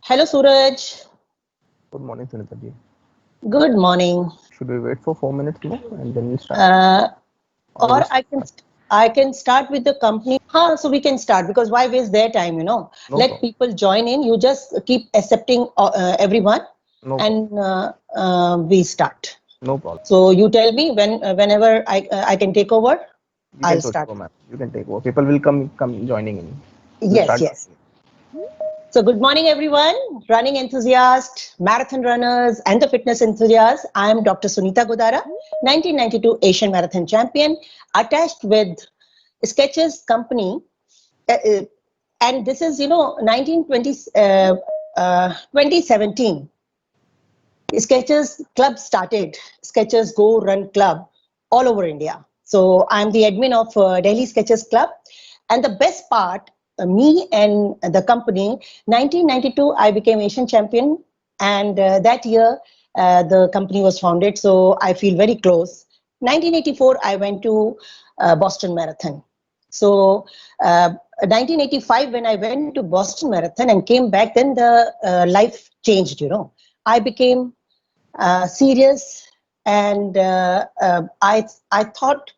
Hello, Suraj. Good morning, Sunita ji. Good morning. Should we wait for 4 minutes more and then we start? Uh, Or or we I can start with the company. So we can start because why waste their time? no Let problem. people join in. You just keep accepting everyone, No problem. and we start. No problem. So you tell me whenever I can take over. You can I'll take start. over, ma'am. You can take over. People will come joining in. We'll Yes, start. yes. So, good morning, everyone, running enthusiasts, marathon runners, and the fitness enthusiasts. I am Dr. Sunita Godara, 1992 Asian Marathon Champion, attached with Skechers Company. uh, uh, and this is, 1920, 2017. Skechers Club started, Skechers Go Run Club, all over India. So I'm the admin of Delhi Skechers Club. And the best part, me and the company, 1992, I became Asian champion. And that year, the company was founded. So I feel very close. 1984, I went to Boston Marathon. So 1985, when I went to Boston Marathon and came back, then the life changed. I became serious, and I thought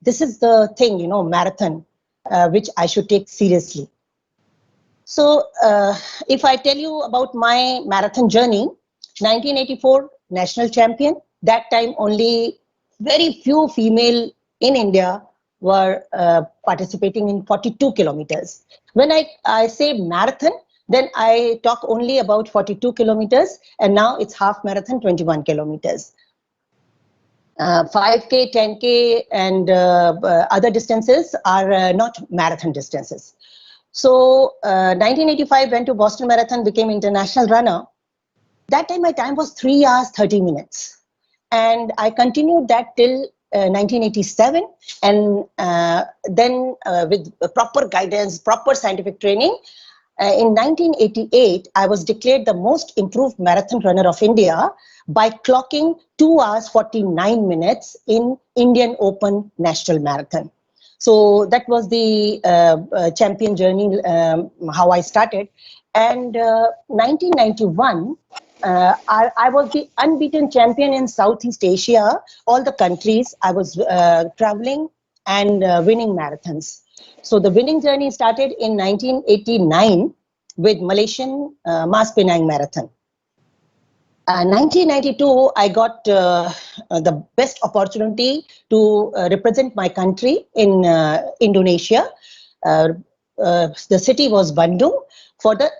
this is the thing, marathon, which I should take seriously. So if I tell you about my marathon journey, 1984 national champion. That time only very few female in India were participating in 42 kilometers. When I say marathon, then I talk only about 42 kilometers, and now it's half marathon, 21 kilometers. 5K, 10K, and other distances are not marathon distances. So 1985 went to Boston Marathon, became international runner. That time my time was 3 hours 30 minutes, and I continued that till 1987, and then with proper guidance, proper scientific training. In 1988, I was declared the most improved marathon runner of India by clocking 2 hours 49 minutes in Indian Open National Marathon. So that was the champion journey, how I started. And 1991, I was the unbeaten champion in Southeast Asia, all the countries. I was traveling and winning marathons. So the winning journey started in 1989 with Malaysian Mas Penang Marathon. 1992, I got the best opportunity to represent my country in Indonesia. Uh, the city was Bandung for the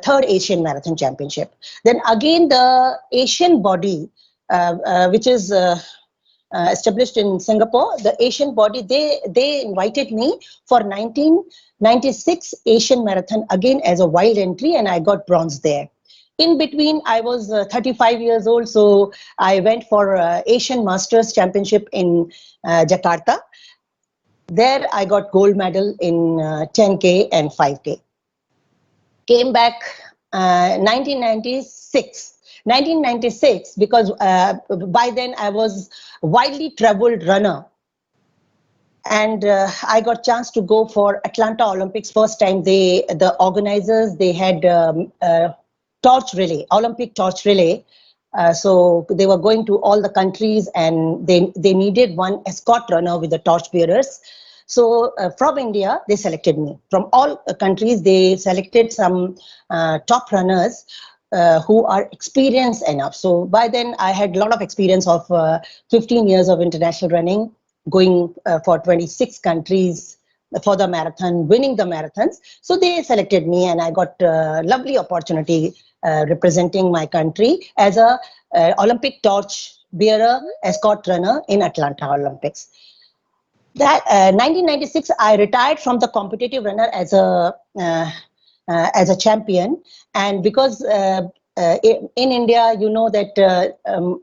third Asian Marathon Championship. Then again, the Asian body, which is established in Singapore, the Asian body, they invited me for 1996 Asian Marathon again as a wild entry, and I got bronze there. In between, I was 35 years old, so I went for Asian Masters Championship in Jakarta. There, I got gold medal in 10K and 5K. Came back 1996. 1996, because by then I was widely traveled runner, and I got chance to go for Atlanta Olympics. First time, the organizers, they had torch relay, Olympic torch relay. So they were going to all the countries, and they needed one escort runner with the torch bearers. So from India, they selected me. From all countries, they selected some top runners who are experienced enough. So by then, I had a lot of experience of 15 years of international running, going for 26 countries for the marathon, winning the marathons. So they selected me, and I got a lovely opportunity representing my country as a Olympic torch bearer, escort runner in Atlanta Olympics. That 1996, I retired from the competitive runner as a champion, and because in India, you know that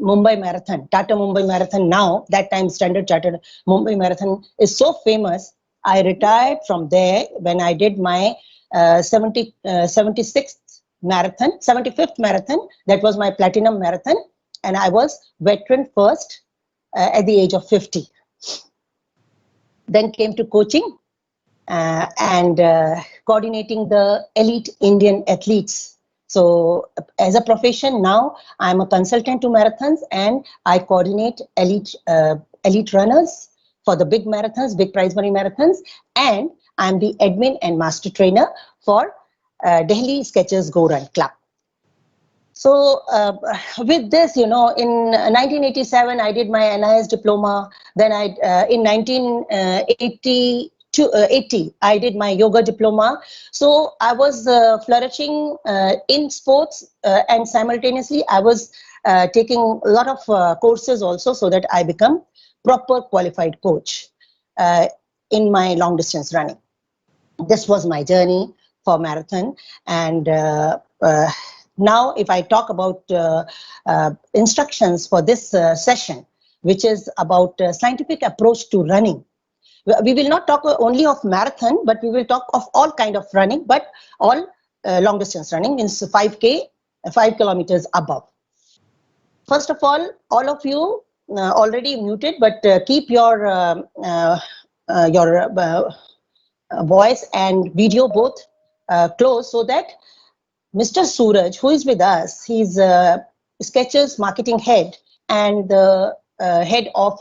Mumbai Marathon, Tata Mumbai Marathon now, that time Standard Chartered Mumbai Marathon is so famous. I retired from there when I did my 76th marathon, 75th marathon. That was my platinum marathon, and I was veteran first at the age of 50. Then came to coaching and coordinating the elite Indian athletes, So as a profession now, I'm a consultant to marathons, and I coordinate elite runners for the big marathons, big prize money marathons, and I'm the admin and master trainer for Delhi Skechers Go Run Club. So with this, in 1987, I did my NIS diploma. Then in 1980, I did my yoga diploma. So I was flourishing in sports, and simultaneously I was taking a lot of courses also, so that I become proper qualified coach in my long distance running. This was my journey for marathon. And now if I talk about instructions for this session, which is about scientific approach to running, we will not talk only of marathon, but we will talk of all kind of running, but all long distance running, means 5K, 5 kilometers above. First of all of you already muted, but keep your voice and video both close, so that Mr. Suraj, who is with us, he's Skechers marketing head and the head of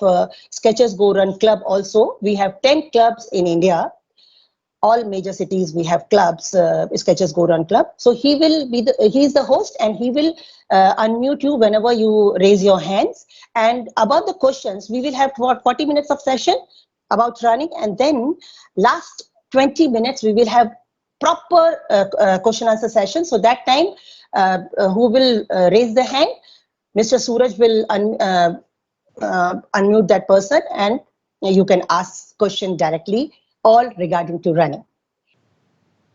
Skechers Go Run Club also. We have 10 clubs in India. All major cities we have clubs, Skechers Go Run Club. So he is the host, and he will unmute you whenever you raise your hands. And about the questions, we will have 40 minutes of session about running, and then last 20 minutes we will have proper question answer session. So that time, who will raise the hand, Mr. Suraj will unmute that person, and you can ask question directly, all regarding to running.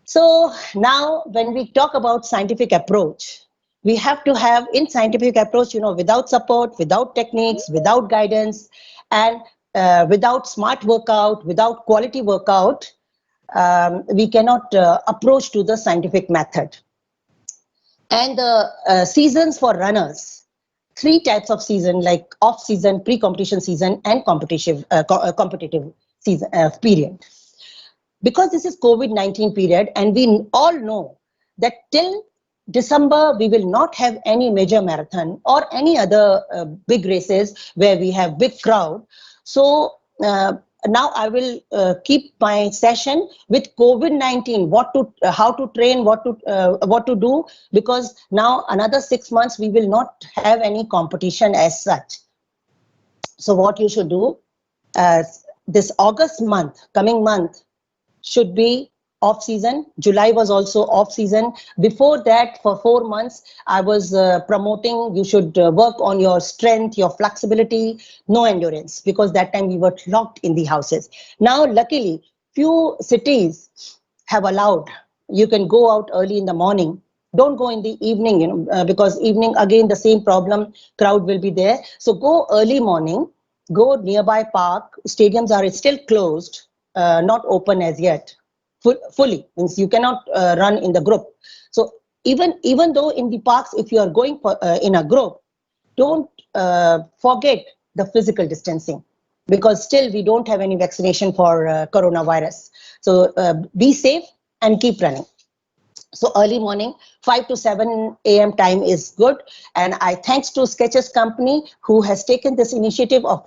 So now when we talk about scientific approach, we have to have in scientific approach, without support, without techniques, without guidance, and without smart workout, without quality workout, we cannot approach to the scientific method. And the seasons for runners, 3 types of season, like off season, pre-competition season, and competitive season period. Because this is COVID-19 period, and we all know that till December we will not have any major marathon or any other big races where we have big crowd. So now I will keep my session with COVID-19, how to train, what to do, because now another 6 months we will not have any competition as such. So what you should do, this August month, coming month, should be off season. July was also off season. Before that, for 4 months, I was promoting you should work on your strength, your flexibility, no endurance, because that time we were locked in the houses. Now, luckily, few cities have allowed you can go out early in the morning. Don't go in the evening, because evening again the same problem, crowd will be there. So go early morning, go nearby park. Stadiums are still closed. Not open as yet fully, means you cannot run in the group. So even though in the parks, if you are going for in a group, don't forget the physical distancing, because still we don't have any vaccination for coronavirus. So be safe and keep running. So early morning, 5 to 7 a.m. time is good. And I thanks to Skechers company who has taken this initiative of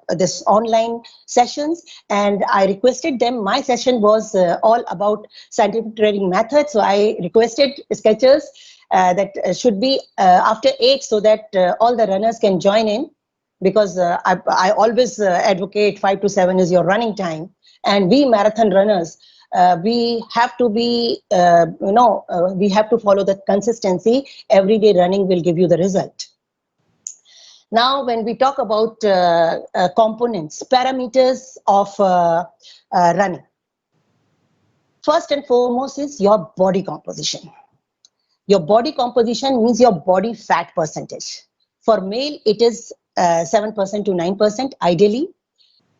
this online sessions. And I requested them, my session was all about scientific training methods. So I requested Skechers that should be after 8, so that all the runners can join in, because I always advocate 5 to 7 is your running time. And we marathon runners, we have to be, we have to follow the consistency. Everyday running will give you the result. Now, when we talk about components, parameters of running, first and foremost is your body composition. Your body composition means your body fat percentage. For male, it is 7% to 9% ideally.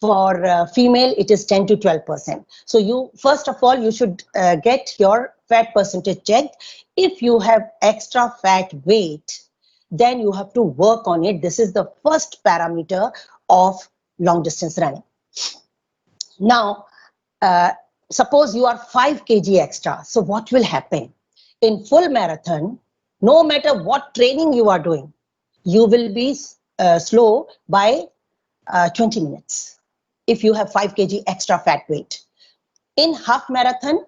For female, it is 10 to 12%. So you, first of all, you should get your fat percentage checked. If you have extra fat weight, then you have to work on it. This is the first parameter of long distance running. Now, suppose you are 5 kg extra. So what will happen? In full marathon, No matter what training you are doing, you will be slow by 20 minutes if you have 5 kg extra fat weight. In half marathon,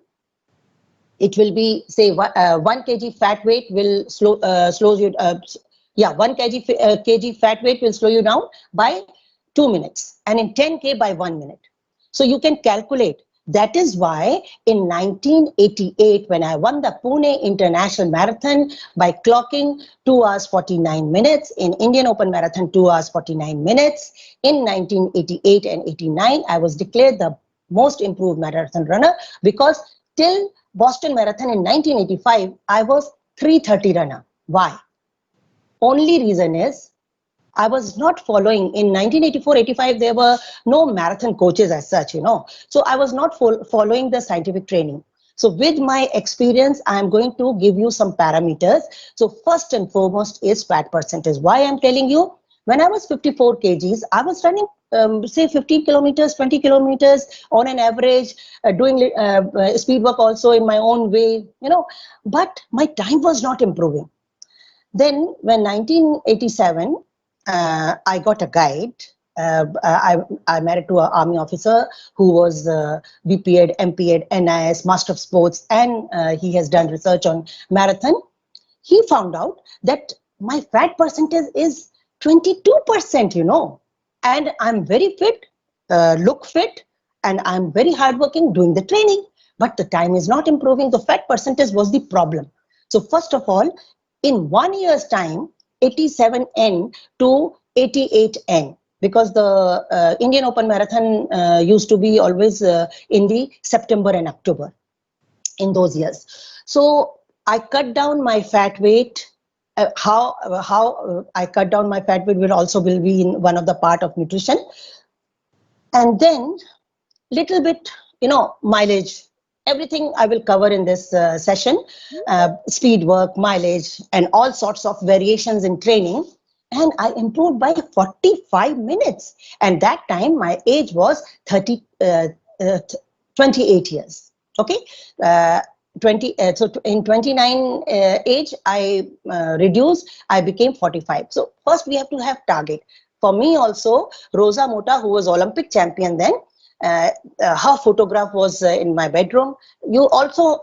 it will be, say, 1 kg fat weight will slows you, 1 kg fat weight will slow you down by 2 minutes, and in 10K by 1 minute. So you can calculate. That is why in 1988, when I won the Pune International Marathon by clocking 2 hours 49 minutes, in Indian Open Marathon 2 hours 49 minutes, in 1988 and 89, I was declared the most improved marathon runner, because till Boston Marathon in 1985, I was 3:30 runner. Why? Only reason is I was not following. In 1984-85, there were no marathon coaches as such, So I was not following the scientific training. So with my experience, I'm going to give you some parameters. So first and foremost is fat percentage. Why I'm telling you? When I was 54 kgs, I was running, say 15 kilometers, 20 kilometers on an average, doing speed work also in my own way, but my time was not improving. Then when 1987, I got a guide. I married to an army officer who was BPEd, MPEd, NIS, Master of Sports, and he has done research on marathon. He found out that my fat percentage is 22%, and I'm very fit, look fit, and I'm very hardworking doing the training, but the time is not improving. The fat percentage was the problem. So first of all, in 1 year's time, 87N to 88N, because the Indian Open Marathon used to be always in the September and October in those years. So I cut down my fat weight. How I cut down my fat weight will be in one of the part of nutrition. And then little bit, mileage. Everything I will cover in this session, speed work, mileage, and all sorts of variations in training. And I improved by 45 minutes. And that time my age was 28 years. Okay. So in 29 age, I reduced, I became 45. So first we have to have target. For me also, Rosa Mota, who was Olympic champion then, her photograph was in my bedroom. You also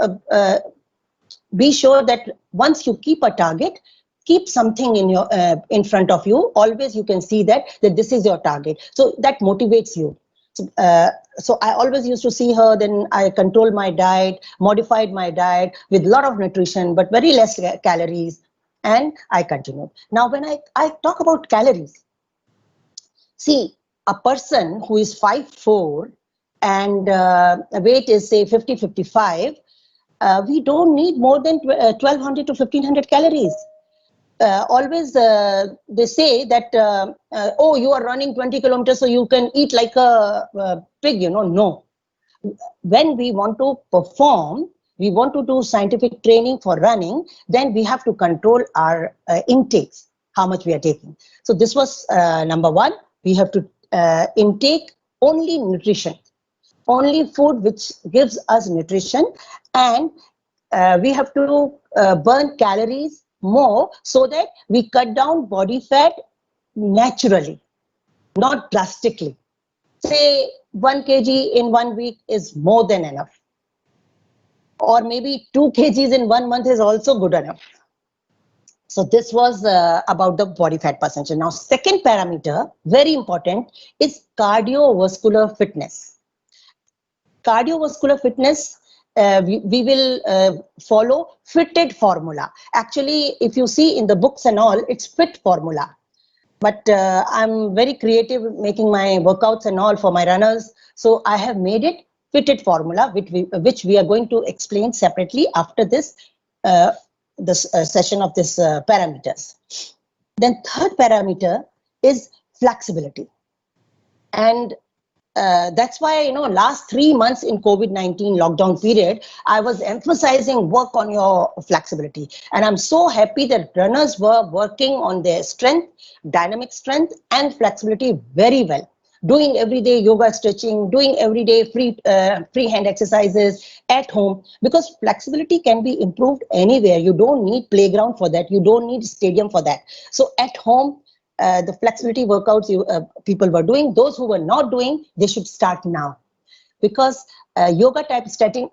be sure that once you keep a target, keep something in your in front of you. Always you can see that this is your target. So that motivates you. So I always used to see her. Then I controlled my diet, modified my diet with a lot of nutrition, but very less calories. And I continued. Now, when I talk about calories, see, a person who is 5'4" and weight is say 50, 55, we don't need more than 1200 to 1500 calories. Always they say that, oh, you are running 20 kilometers, so you can eat like a pig, No. When we want to perform, we want to do scientific training for running, then we have to control our intakes, how much we are taking. So this was number one. We have to intake only nutrition, only food which gives us nutrition, and we have to burn calories more so that we cut down body fat naturally, not drastically. Say 1 kg in 1 week is more than enough, or maybe 2 kgs in 1 month is also good enough. So this was about the body fat percentage. Now, second parameter, very important, is cardiovascular fitness. Cardiovascular fitness, we will follow fitted formula. Actually, if you see in the books and all, it's fit formula. But I'm very creative making my workouts and all for my runners. So I have made it fitted formula, which we are going to explain separately after this session of this parameters. Then third parameter is flexibility. And that's why, last 3 months in COVID-19 lockdown period, I was emphasizing work on your flexibility. And I'm so happy that runners were working on their strength, dynamic strength and flexibility very well. doing everyday yoga stretching, doing everyday free hand exercises at home, because flexibility can be improved anywhere. You don't need playground for that. You don't need stadium for that. So at home, the flexibility workouts people were doing, those who were not doing, they should start now, because yoga type stretching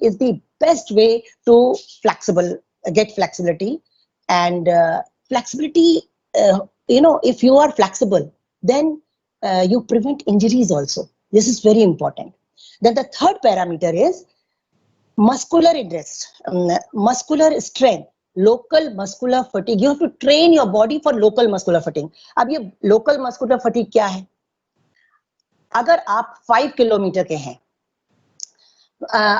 is the best way to get flexibility. And flexibility, if you are flexible, then you prevent injuries also. This is very important. Then the third parameter is muscular interest, muscular strength, local muscular fatigue. You have to train your body for local muscular fatigue. अब ये local muscular fatigue क्या है? अगर आप 5 kilometre के हैं,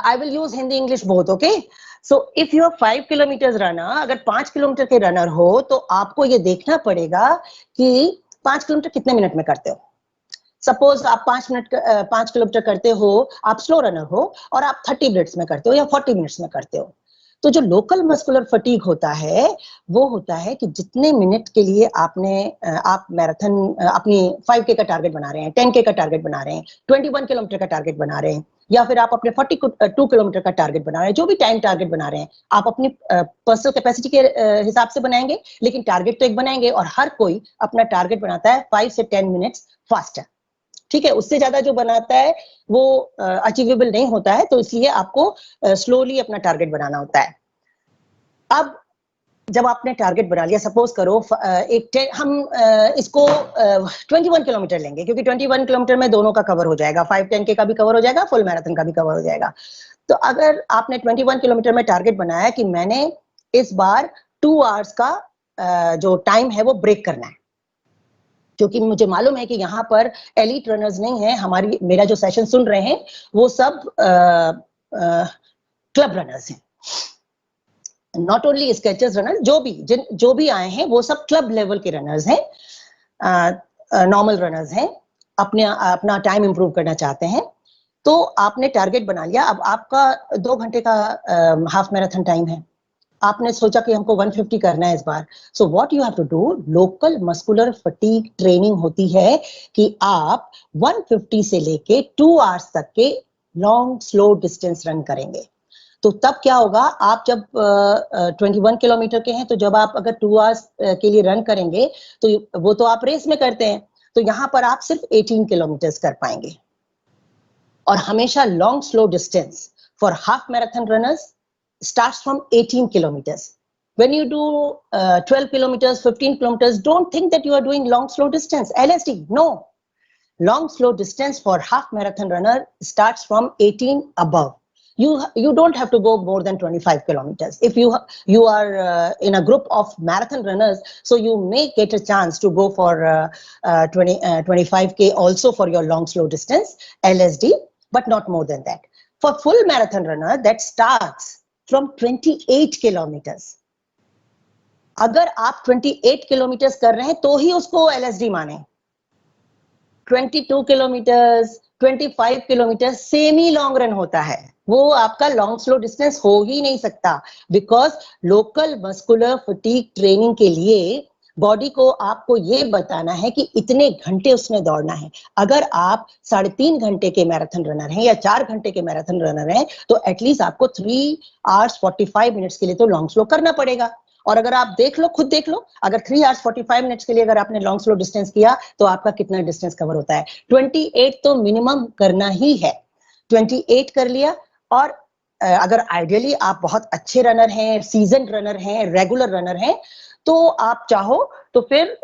I will use Hindi English both, okay? So if you are 5 kilometers runner, अगर 5 kilometre के रनर हो, तो आपको ये देखना पड़ेगा कि 5 किलोमीटर कितने मिनट में करते हो. सपोज आप 5 किलोमीटर करते हो, आप स्लो रनर हो और आप 30 मिनट्स में करते हो या 40 मिनट्स में करते हो. तो जो लोकल मस्कुलर फटीग होता है, वो होता है कि जितने मिनट के लिए आप मैराथन अपनी 5K का टारगेट बना रहे हैं, 10K का टारगेट बना रहे हैं, 21 किलोमीटर का टारगेट बना रहे हैं, या फिर आप अपने 42 किलोमीटर का टारगेट बना रहे हैं, जो भी टाइम टारगेट बना रहे हैं, आप अपनी पर्सनल कैपेसिटी के हिसाब से बनाएंगे, लेकिन टारगेट तो एक बनाएंगे. और हर कोई अपना टारगेट बनाता है 5 से 10 मिनट्स फास्टर. ठीक है, उससे ज्यादा जो बनाता है वो अचीवेबल नहीं होता है, तो इसलिए आपको स्लोली अपना टारगेट बनाना होता है. अब जब आपने टारगेट बना लिया, सपोज करो हम इसको 21 किलोमीटर लेंगे, क्योंकि 21 किलोमीटर में दोनों का कवर हो जाएगा, 5-10K का भी कवर हो जाएगा, फुल मैराथन का भी कवर हो जाएगा. तो अगर आपने 21 किलोमीटर में टारगेट बनाया कि मैंने इस बार 2 आवर्स का जो टाइम है वो ब्रेक करना है, क्योंकि मुझे मालूम है कि यहाँ पर एलीट रनर्स नहीं है, मेरा जो सेशन सुन रहे हैं वो सब क्लब रनर्स हैं, नॉट ओनली स्केचर्स रनर्स. जो भी आए हैं वो सब क्लब लेवल के रनर्स हैं, नॉर्मल रनर्स हैं, अपना टाइम इंप्रूव करना चाहते हैं. तो आपने टारगेट बना लिया. अब आपका 2 घंटे का हाफ मैराथन टाइम है, आपने सोचा कि हमको 150 करना है इस बार. So what you have to do, local muscular fatigue training होती है कि आप 150 से लेके 2 आवर्स तक के लॉन्ग स्लो डिस्टेंस रन करेंगे. तो तब क्या होगा, आप जब 21 किलोमीटर के हैं, तो जब आप अगर 2 आवर्स के लिए रन करेंगे, तो वो तो आप रेस में करते हैं, तो यहाँ पर आप सिर्फ 18 किलोमीटर कर पाएंगे. और हमेशा long slow distance for half marathon runners starts from 18 kilometers. When you do 12 kilometers, 15 kilometers, don't think that you are doing long slow distance, LSD. No, long slow distance for half marathon runner starts from 18 above. You don't have to go more than 25 kilometers. If you are in a group of marathon runners, so you may get a chance to go for 25K also for your long slow distance, LSD, but not more than that. For full marathon runner, that starts from 28 kilometers. अगर आप 28 kilometre कर रहे हैं तो ही उसको LSD माने. 22 kilometres, 25 kilometre semi long run होता है, वो आपका लॉन्ग स्लो डिस्टेंस हो ही नहीं सकता, because local muscular fatigue training के लिए बॉडी को आपको ये बताना है कि इतने घंटे उसने दौड़ना है. अगर आप 3.5 घंटे के मैराथन रनर हैं या 4 घंटे के मैराथन रनर हैं, तो एटलीस्ट आपको 3 आवर्स 45 मिनट्स के लिए तो लॉन्ग स्लो करना पड़ेगा. और अगर आप खुद देख लो, अगर 3 आवर्स 45 मिनट्स के लिए अगर आपने लॉन्ग स्लो डिस्टेंस किया, तो आपका कितना डिस्टेंस कवर होता है. 28 तो मिनिमम करना ही है. 28 कर लिया. और अगर आइडियली आप बहुत अच्छे रनर हैं, सीजन रनर हैं, रेगुलर रनर हैं, तो आप चाहो तो फिर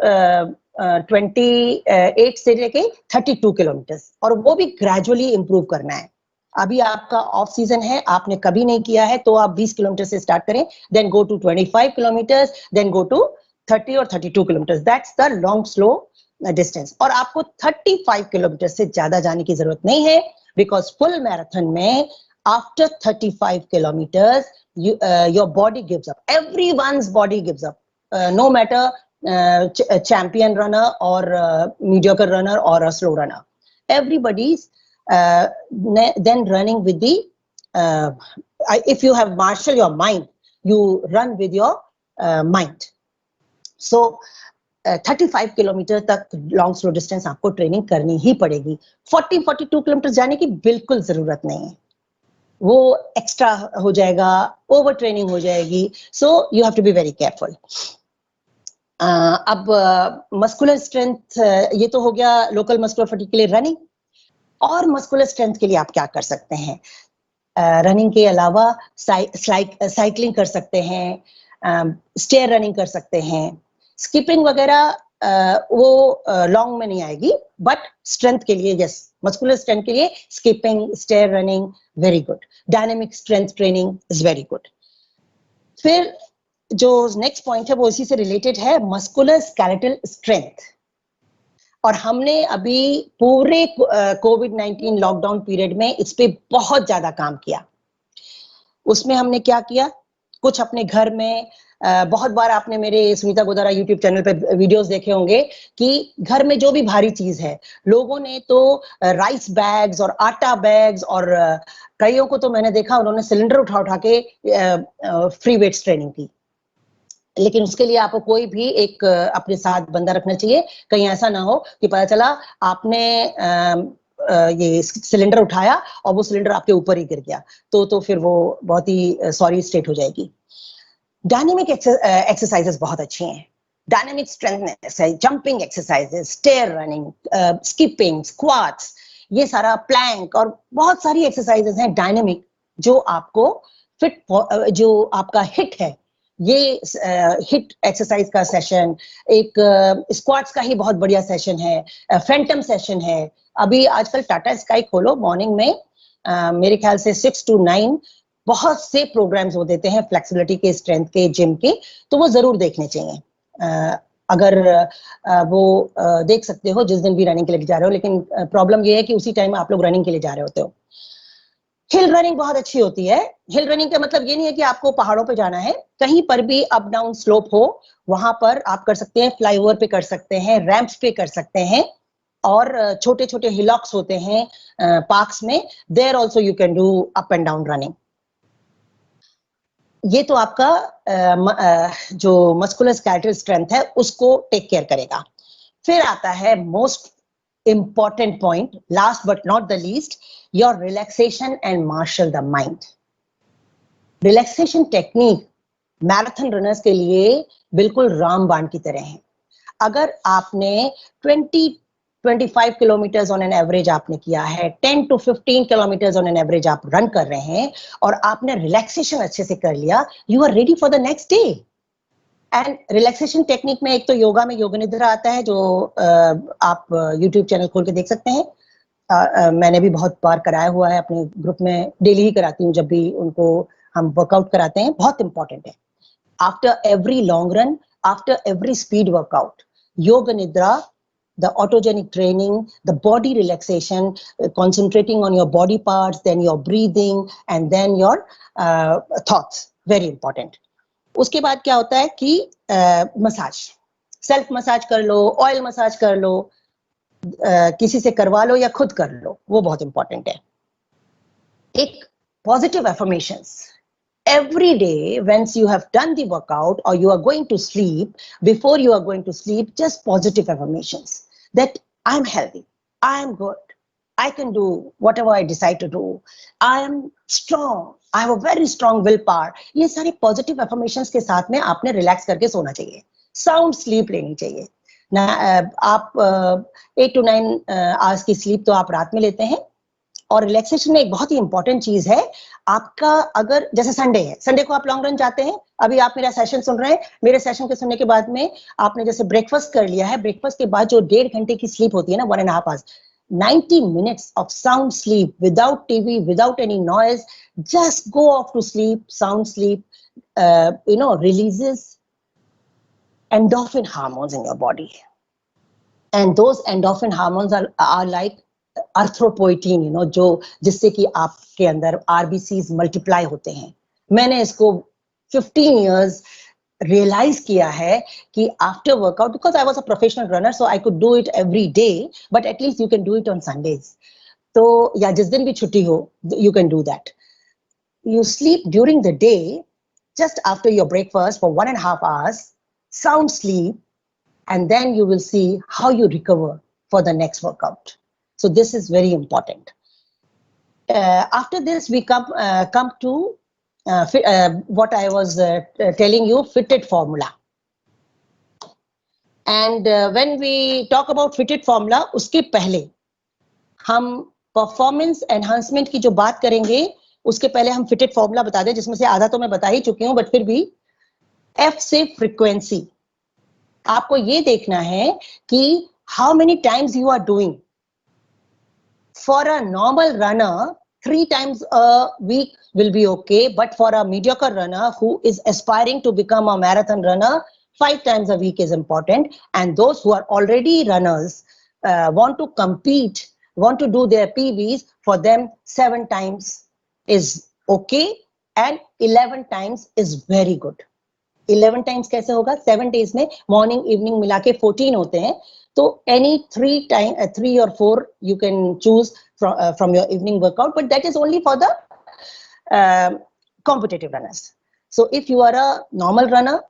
28 से लेके 32 किलोमीटर, और वो भी ग्रेजुअली इंप्रूव करना है. अभी आपका ऑफ सीजन है, आपने कभी नहीं किया है, तो आप 20 किलोमीटर से स्टार्ट करें, then go to 25 kilometre, then go to 30 और 32 kilometre. That's the long slow distance. और आपको 35 किलोमीटर से ज्यादा जाने की जरूरत नहीं है, बिकॉज फुल मैराथन में after 35 kilometre your body gives up. Everyone's body gives up. No matter champion runner or mediocre runner or a slow runner, everybody's then running with the if you have marshal your mind, you run with your mind. So 35 kilometre तक long slow distance आपको training करनी ही पड़ेगी। 42 kilometre जाने की बिल्कुल जरूरत नहीं है, वो एक्स्ट्रा हो जाएगा, ओवर ट्रेनिंग हो जाएगी। So you have to be very careful. अब मस्कुलर स्ट्रेंथ, ये तो हो गया लोकल मस्कुलर फटीग के लिए रनिंग। और मस्कुलर स्ट्रेंथ के लिए आप क्या कर सकते हैं? रनिंग के अलावा साइकिलिंग कर सकते हैं, स्टेयर रनिंग कर सकते हैं, स्किपिंग वगैरह वो लॉन्ग में नहीं आएगी, बट स्ट्रेंथ के लिए यस, मस्कुलर स्ट्रेंथ के लिए skipping, stair running very good. Dynamic strength training is very good. फिर जो नेक्स्ट पॉइंट है वो इसी से रिलेटेड है, मस्कुलर स्केलेटल स्ट्रेंथ। और हमने अभी पूरे कोविड-19 लॉकडाउन पीरियड में इस पे बहुत ज्यादा काम किया। उसमें हमने क्या किया, कुछ अपने घर में, बहुत बार आपने मेरे सुनीता गोदारा यूट्यूब चैनल पे वीडियोस देखे होंगे कि घर में जो भी भारी चीज है, लोगों ने तो राइस बैग्स और आटा बैग्स, और कईयों को तो मैंने देखा उन्होंने सिलेंडर उठा उठा के फ्री वेट्स ट्रेनिंग की। लेकिन उसके लिए आपको कोई भी एक अपने साथ बंदा रखना चाहिए, कहीं ऐसा ना हो कि पता चला आपने ये सिलेंडर उठाया और वो सिलेंडर आपके ऊपर ही गिर गया, तो फिर वो बहुत ही सॉरी स्टेट हो जाएगी। डायनेमिक एक्सरसाइजेस बहुत अच्छी हैं। डायनेमिक स्ट्रेंथनेस है, jumping exercises, stair running, skipping, squats, ये सारा प्लैंक, और बहुत सारी एक्सरसाइजेस हैं डायनेमिक जो आपको फिट, जो आपका हिट है, ये हिट एक्सरसाइज का सेशन, एक स्क्वाट्स का ही बहुत बढ़िया सेशन है, फैंटम सेशन है। अभी आजकल टाटा स्काई खोलो, मॉर्निंग में मेरे ख्याल से 6 to 9 बहुत से प्रोग्राम्स वो देते हैं फ्लेक्सिबिलिटी के, स्ट्रेंथ के, जिम के, तो वो जरूर देखने चाहिए। अगर वो देख सकते हो जिस दिन भी रनिंग के लिए जा रहे हो, लेकिन प्रॉब्लम ये है कि उसी टाइम आप लोग रनिंग के लिए जा रहे होते हो। हिल रनिंग बहुत अच्छी होती है। हिल रनिंग का मतलब ये नहीं है कि आपको पहाड़ों पे जाना है, कहीं पर भी अप डाउन स्लोप हो वहां पर आप कर सकते हैं, फ्लाईओवर पे कर सकते हैं, रैंप्स पे कर सकते हैं, और छोटे छोटे हिलॉक्स होते हैं पार्क्स में, there also you can do up and down running. ये तो आपका जो मस्कुलर स्केलेटल स्ट्रेंथ है उसको टेक केयर करेगा। फिर आता है most important point, last but not the least, your relaxation and marshal the mind. Relaxation technique marathon runners के लिए बिल्कुल रामबाण की तरह है। अगर आपने 20-25 किलोमीटर्स ऑन एन एवरेज आपने किया है, 10 to 15 kilometres on an average आप रन कर रहे हैं, और आपने रिलैक्सेशन अच्छे से कर लिया, you are ready for the next day. And relaxation technique में एक तो योगा में योग निद्रा आता है, जो आप यूट्यूब चैनल खोल के देख सकते हैं। मैंने भी बहुत बार कराया हुआ है, अपने ग्रुप में डेली ही कराती हूँ, जब भी उनको हम वर्कआउट कराते हैं, बहुत इंपॉर्टेंट है। After every long run, after every speed workout, योग निद्रा, the autogenic training, the body relaxation, concentrating on your body parts, then your breathing, and then your thoughts, very important. उसके बाद क्या होता है कि मसाज, सेल्फ मसाज कर लो, oil massage कर लो, किसी से करवा लो या खुद कर लो, वो बहुत इंपॉर्टेंट है। एक positive affirmations every day once you have done the workout or you are going to sleep, before you are going to sleep, just positive affirmations that I am healthy, I am good, I can do whatever I decide to do, I am strong, I have a very strong willpower. ये सारे positive affirmations के साथ में आपने relax करके सोना चाहिए, sound sleep लेनी चाहिए ना। आप 8 to 9 आवर्स की स्लीप तो आप रात में लेते हैं। और रिलैक्सेशन में एक बहुत ही इंपॉर्टेंट चीज है आपका, अगर जैसे संडे है, संडे को आप लॉन्ग रन जाते हैं, अभी आप मेरा सेशन सुन रहे हैं, मेरे सेशन के सुनने के बाद में आपने जैसे ब्रेकफास्ट कर लिया है, ब्रेकफास्ट के बाद जो 1.5 घंटे की स्लीप होती है ना, 1.5 hours, 90 minutes of sound sleep without TV, without any noise, just go off to sleep, sound sleep, releases endorphin hormones in your body, and those endorphin hormones are like अर्थ्रोपोइटीन, जो जिससे कि आपके अंदर आरबीसीज मल्टीप्लाई होते हैं। मैंने इसको 15 years realise किया है कि after workout, because I was a professional runner, so I could do it every day, but at least you can do it on Sundays. तो या जिस दिन भी छुट्टी हो, you can do that. You sleep during the day, just after your breakfast for 1.5 hours, sound sleep, and then you will see how you recover for the next workout. So this is very important. After this, we come to what I was telling you, fitted formula. And when we talk about fitted formula, उसके पहले हम performance enhancement की जो बात करेंगे, उसके पहले हम फिटेड फॉर्मूला बता दें, जिसमें से आधा तो मैं बता ही चुकी हूं, बट फिर भी एफ से फ्रीक्वेंसी. आपको ये देखना है कि how many times you are doing. For a normal runner 3 times a week will be okay, but for a mediocre runner who is aspiring to become a marathon runner, 5 times a week is important. And those who are already runners want to compete, want to do their PBs, for them 7 times is okay and 11 times is very good. 11 times कैसे होगा? 7 days में morning evening मिला के 14 होते हैं. तो any 3 or 4 you can choose from your evening workout, but that is only for the competitive runners. So if you are a normal runner,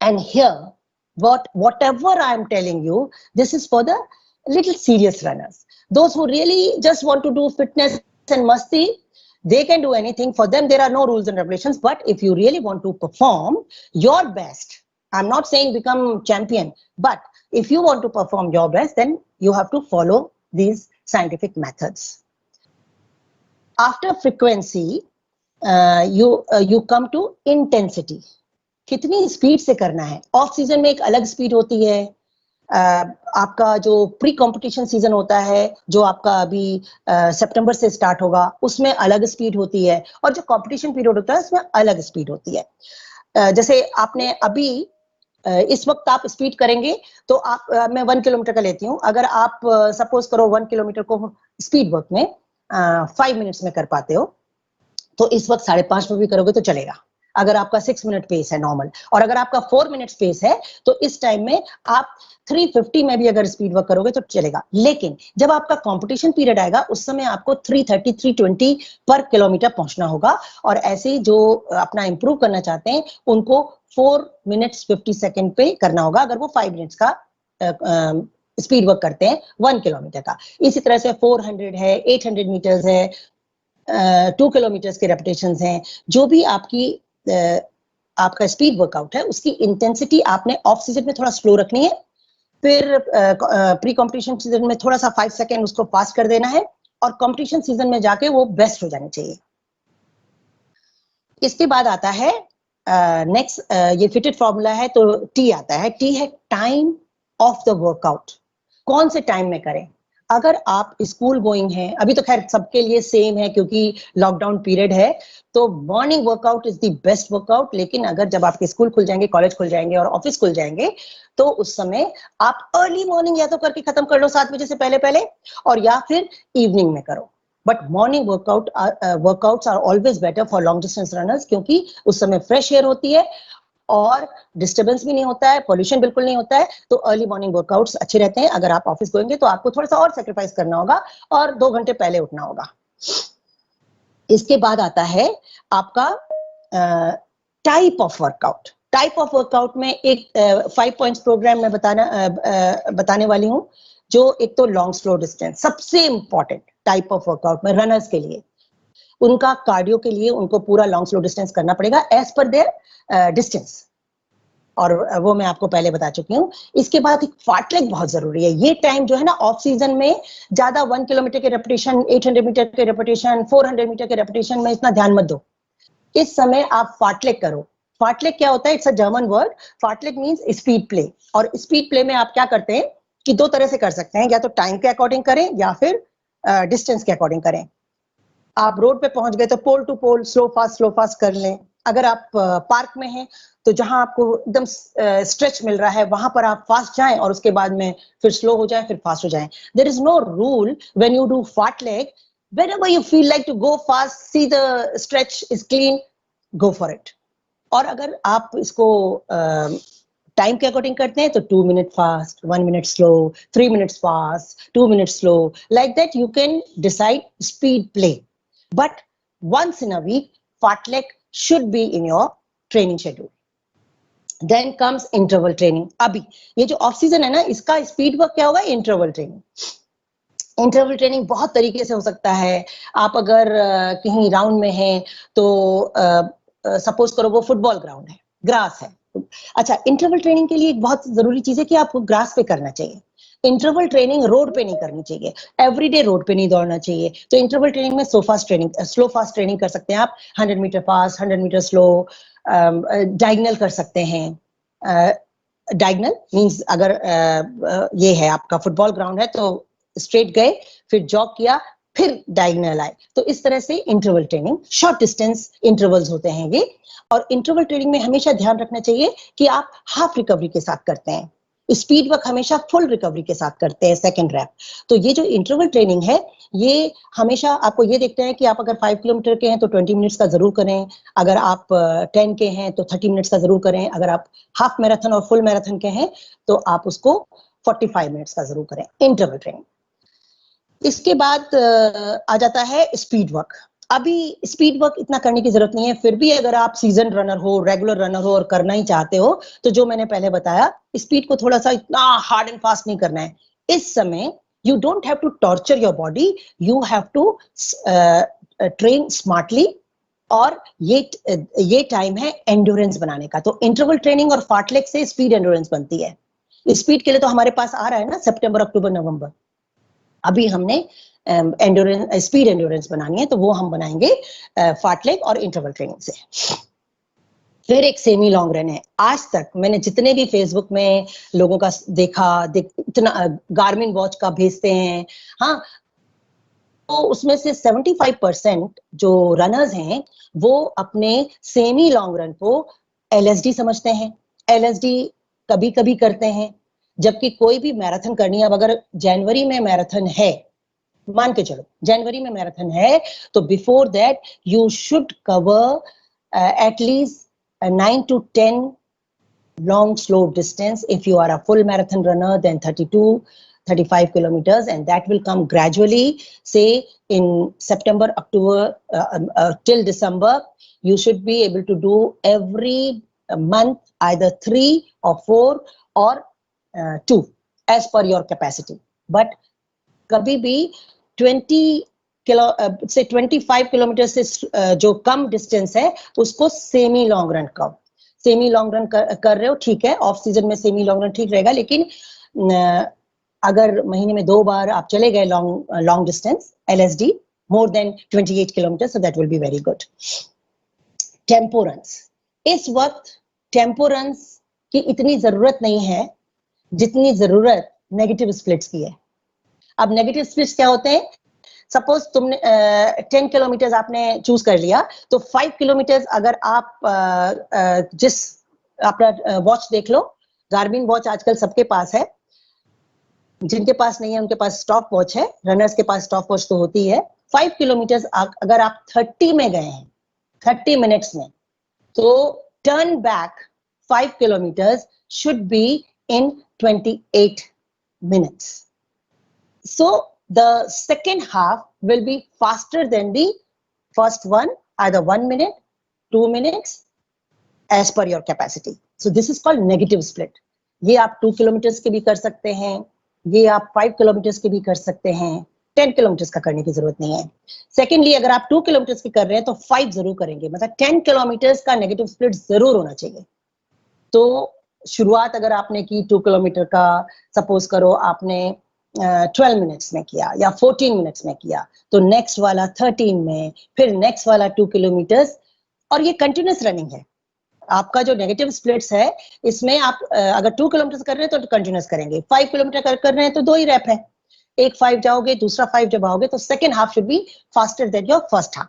and here whatever I am telling you, this is for the little serious runners. Those who really just want to do fitness and masti, they can do anything. For them there are no rules and regulations. But if you really want to perform your best, I'm not saying become champion, but if you want to perform your best, then you have to follow these scientific methods. After frequency, you come to intensity. कितनी speed से करना है. Off season में एक अलग speed होती है. आपका जो प्री कंपटीशन सीजन होता है, जो आपका अभी सितंबर से स्टार्ट होगा, उसमें अलग स्पीड होती है. और जो कंपटीशन पीरियड होता है, उसमें अलग स्पीड होती है. जैसे आपने अभी इस वक्त आप स्पीड करेंगे तो आप मैं 1 किलोमीटर का लेती हूँ. अगर आप सपोज करो 1 किलोमीटर को स्पीड वर्क में 5 मिनट्स में कर पाते हो, तो इस वक्त 5.5 में भी करोगे तो चलेगा. अगर आपका 6 मिनट पेस है नॉर्मल, और अगर आपका 4 मिनट्स पेस है, तो इस टाइम में आप 350 में भी अगर स्पीड वर्क करोगे तो चलेगा. लेकिन जब आपका कंपटीशन पीरियड आएगा, उस समय आपको 330 320 पर किलोमीटर पहुंचना होगा. और ऐसे ही जो अपना इंप्रूव करना चाहते हैं, उनको 4 मिनट्स 50 सेकेंड पे करना होगा, अगर वो 5 मिनट्स का स्पीड वर्क करते हैं 1 किलोमीटर का. इसी तरह से 400 है, 800 मीटर्स है, 2 किलोमीटर्स के रेपिटेशंस हैं. जो भी आपका स्पीड वर्कआउट है, उसकी इंटेंसिटी आपने ऑफ सीजन में थोड़ा स्लो रखनी है. फिर प्री कंपटीशन सीजन में थोड़ा सा 5 सेकेंड उसको पास कर देना है, और कंपटीशन सीजन में जाके वो बेस्ट हो जानी चाहिए. इसके बाद आता है नेक्स्ट, ये फिटेड फॉर्मूला है, तो टी आता है. टी है टाइम ऑफ द वर्कआउट. कौन से टाइम में करें. अगर आप स्कूल गोइंग हैं, अभी तो खैर सबके लिए सेम है क्योंकि लॉकडाउन पीरियड है, तो morning workout is the best workout. लेकिन अगर जब आपके स्कूल खुल जाएंगे, कॉलेज खुल जाएंगे और ऑफिस खुल जाएंगे, तो उस समय आप अर्ली मॉर्निंग या तो करके खत्म कर लो 7 बजे से पहले, और या फिर इवनिंग में करो. But morning workouts are always better for long distance runners, क्योंकि उस समय फ्रेश एयर होती है और डिस्टर्बेंस भी नहीं होता है, पोल्यूशन बिल्कुल नहीं होता है. तो अर्ली मॉर्निंग वर्कआउट्स अच्छे रहते हैं. अगर आप ऑफिस गोएंगे तो आपको थोड़ा सा और सेक्रीफाइस करना होगा और 2 घंटे पहले उठना होगा. इसके बाद आता है आपका type of workout. Type of workout में एक 5 पॉइंट्स प्रोग्राम में बताने वाली हूँ. जो एक तो लॉन्ग स्लो डिस्टेंस, सबसे इंपॉर्टेंट टाइप ऑफ वर्कआउट में रनर्स के लिए, उनका कार्डियो के लिए उनको पूरा लॉन्ग स्लो डिस्टेंस करना पड़ेगा एज पर देयर डिस्टेंस, और वो मैं आपको पहले बता चुकी हूँ. इसके बाद एक फार्टलेग बहुत जरूरी है. ये टाइम जो है ना, ऑफ सीजन में ज्यादा 1 किलोमीटर के रेपिटेशन, 800 मीटर के रेपिटेशन, 400 मीटर के रेपिटेशन में इतना ध्यान मत दो. इस समय आप फार्टलेग करो. फार्टलेग क्या होता है? It's a German word. Fartlek means speed play. और स्पीड प्ले में आप क्या करते हैं कि 2 तरह से कर सकते हैं, या तो टाइम के अकॉर्डिंग करें या फिर डिस्टेंस के अकॉर्डिंग करें. आप रोड पे पहुंच गए तो pole to pole slow fast कर लें. अगर आप पार्क में हैं तो जहां आपको एकदम स्ट्रेच मिल रहा है, वहां पर आप फास्ट जाएं और उसके बाद में फिर स्लो हो जाएं, फिर फास्ट हो जाएं. There is no rule when you do fartlek. Whenever you feel like to go fast, see the stretch is clean, go for it. और अगर आप इसको टाइम के अकॉर्डिंग करते हैं तो 2 minute fast, 1 minute slow, 3 minutes fast, 2 minutes slow, like that you can decide speed play. But once in a week, fartlek should be in your training schedule. Then comes interval training. अभी ये जो off season है ना, इसका speed work क्या होगा, interval training. Interval training बहुत तरीके से हो सकता है। आप अगर कहीं राउंड में हैं तो सपोज करो वो फुटबॉल ग्राउंड है, ग्रास है। अच्छा, इंटरवल ट्रेनिंग के लिए एक बहुत जरूरी चीज है कि आपको ग्रास पे करना चाहिए। इंटरवल ट्रेनिंग रोड पे नहीं करनी चाहिए, एवरीडे रोड पे नहीं दौड़ना चाहिए। तो इंटरवल ट्रेनिंग में स्लो फास्ट ट्रेनिंग कर सकते हैं आप, 100 metre fast, 100 metre slow. Diagonal कर सकते हैं। डायगनल मींस अगर ये है आपका फुटबॉल ग्राउंड है तो स्ट्रेट गए, फिर जॉग किया, फिर डायगनल आए। तो इस तरह से interval training, short distance intervals होते हैं ये। और इंटरवल ट्रेनिंग में हमेशा ध्यान रखना चाहिए कि आप हाफ रिकवरी के साथ करते हैं। स्पीड वर्क हमेशा फुल रिकवरी के साथ करते हैं, सेकंड रैप। तो ये जो इंटरवल ट्रेनिंग है, ये हमेशा आपको ये देखते हैं कि आप अगर 5 किलोमीटर के हैं तो 20 मिनट्स का जरूर करें। अगर आप 10 के हैं तो 30 मिनट्स का जरूर करें। अगर आप हाफ मैराथन और फुल मैराथन के हैं तो आप उसको 45 मिनट्स का जरूर करें, इंटरवल ट्रेनिंग। इसके बाद आ जाता है स्पीड वर्क। अभी स्पीड वर्क इतना करने की जरूरत नहीं है, फिर भी अगर आप सीजन रनर हो, रेगुलर रनर हो और करना ही चाहते हो, तो जो मैंने पहले बताया, स्पीड को थोड़ा सा इतना हार्ड एंड फास्ट नहीं करना है इस समय। You don't have to torture your body, you have to train smartly. और ये टाइम है एंड्योरेंस बनाने का। तो इंटरवल ट्रेनिंग और फार्टलेग से स्पीड एंड्योरेंस बनती है। स्पीड के लिए तो हमारे पास आ रहा है ना सितंबर, अक्टूबर, नवंबर। अभी हमने एंड्योरेंस, स्पीड एंड्योरेंस बनानी है, तो वो हम बनाएंगे फार्टलेग और इंटरवल ट्रेनिंग से। फिर एक सेमी लॉन्ग रन है। आज तक मैंने जितने भी फेसबुक में लोगों का देखा, इतना गार्मिन वॉच का भेजते हैं, हाँ, तो उसमें से 75% जो रनर्स हैं वो अपने सेमी लॉन्ग रन को एलएसडी समझते हैं, एलएसडी कभी कभी करते हैं। जबकि कोई भी मैराथन करनी है, अब अगर जनवरी में मैराथन है, मान के चलो जनवरी में मैराथन है, तो before that you should cover at least 9 to 10 long slow distance. If you are a full marathon runner, then 32-35 kilometers, and that will come gradually. Say in September, October till December, you should be able to do every month either 3 or 4 or 2 as per your capacity. But कभी भी 25 kilometre से जो कम distance है उसको semi long run कहो। Semi long run कर रहे हो, ठीक है, ऑफ सीजन में सेमी लॉन्ग रन ठीक रहेगा, लेकिन अगर महीने में 2 बार आप चले गए long distance LSD more than 28 kilometre, so that will be very good. Tempo runs, इस वक्त टेम्पो रन्स की इतनी जरूरत नहीं है जितनी जरूरत नेगेटिव स्प्लिट्स की है। अब नेगेटिव स्प्लिट्स क्या होते हैं? सपोज तुमने 10 किलोमीटर आपने चूज कर लिया, तो 5 किलोमीटर अगर आप जिस अपना वॉच देख लो, गार्मिन वॉच आजकल सबके पास है, जिनके पास नहीं है उनके पास स्टॉप वॉच है, रनर्स के पास स्टॉप वॉच तो होती है। 5 किलोमीटर अगर आप 30 में गए हैं, 30 मिनट्स में, तो turn back 5 kilometre should be in 28 minutes. So the second half will be faster than the first one, either 1 minute, 2 minutes, as per your capacity. So this is called negative split. ये आप 2 kilometre के भी कर सकते हैं, ये आप 5 kilometre के भी कर सकते हैं, 10 किलोमीटर का करने की जरूरत नहीं है। सेकेंडली, अगर आप 2 किलोमीटर की कर रहे हैं तो 5 जरूर करेंगे, मतलब 10 किलोमीटर का नेगेटिव स्प्लिट जरूर होना चाहिए। तो शुरुआत अगर आपने की 2 किलोमीटर का, सपोज करो आपने 12 मिनट्स में किया या 14 मिनट्स में किया, तो नेक्स्ट वाला 13 में, फिर नेक्स्ट वाला 2 किलोमीटर, और ये कंटिन्यूस रनिंग है। आपका जो नेगेटिव स्प्लिट्स है, इसमें आप अगर 2 किलोमीटर कर रहे हैं तो कंटिन्यूस करेंगे, 5 किलोमीटर कर रहे हैं तो 2 ही रैप है, एक 5 जाओगे, दूसरा 5 जब आओगे, तो second half should be faster than your first half.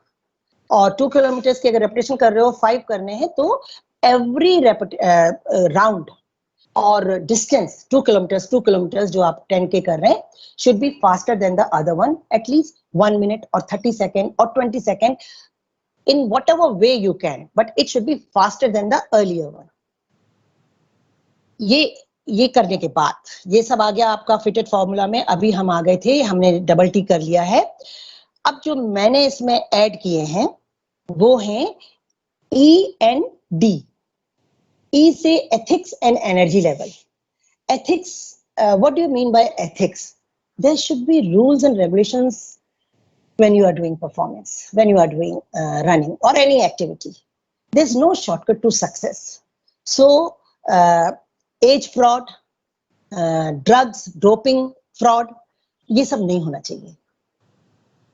और 2 किलोमीटर की अगर रेपिटेशन कर रहे हो, 5 करने हैं, तो एवरी राउंड और डिस्टेंस 2 किलोमीटर जो आप 10 के कर रहे हैं should be faster than the other one, at least 1 minute और 30 सेकेंड और 20 second, in whatever way you can, but it should be faster than the earlier one. ये करने के बाद ये सब आ गया आपका फिटेड फॉर्मूला में। अभी हम आ गए थे, हमने डबल टी कर लिया है। अब जो मैंने इसमें ऐड किए हैं वो हैं E and D। E say ethics and energy level. Ethics, what do you mean by ethics? There should be rules and regulations when you are doing performance, when you are doing running or any activity. There's no shortcut to success. So, age fraud, drugs, doping, fraud, ये सब नहीं होना चाहिए.